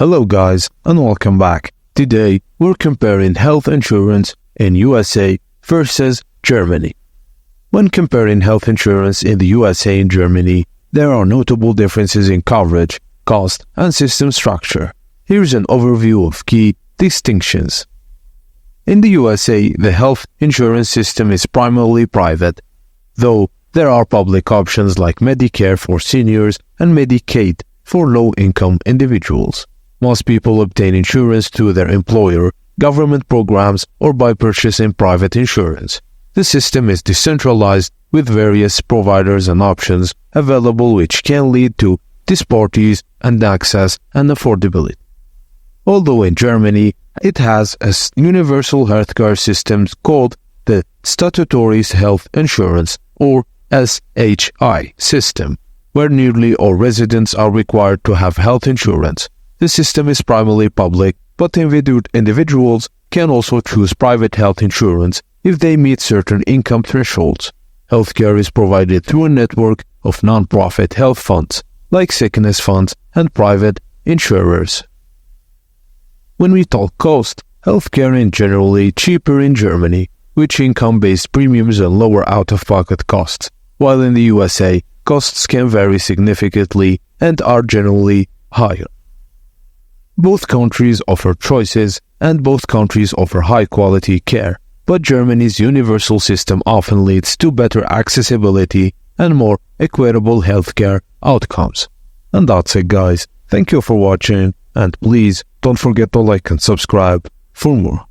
Hello guys and welcome back. Today we're comparing health insurance in USA versus Germany. When comparing health insurance in the USA and Germany, there are notable differences in coverage, cost, and system structure. Here's an overview of key distinctions. In the USA, the health insurance system is primarily private, though there are public options like Medicare for seniors and Medicaid for low-income individuals. Most people obtain insurance through their employer, government programs, or by purchasing private insurance. The system is decentralized with various providers and options available, which can lead to disparities in access and affordability. Although in Germany, it has a universal healthcare system called the Statutory Health Insurance or SHI system, where nearly all residents are required to have health insurance. The system is primarily public, but individuals can also choose private health insurance if they meet certain income thresholds. Healthcare is provided through a network of non-profit health funds, like sickness funds and private insurers. When we talk cost, healthcare is generally cheaper in Germany, with income-based premiums and lower out-of-pocket costs, while in the USA, costs can vary significantly and are generally higher. Both countries offer choices, and both countries offer high-quality care, but Germany's universal system often leads to better accessibility and more equitable healthcare outcomes. And that's it, guys. Thank you for watching, and please don't forget to like and subscribe for more.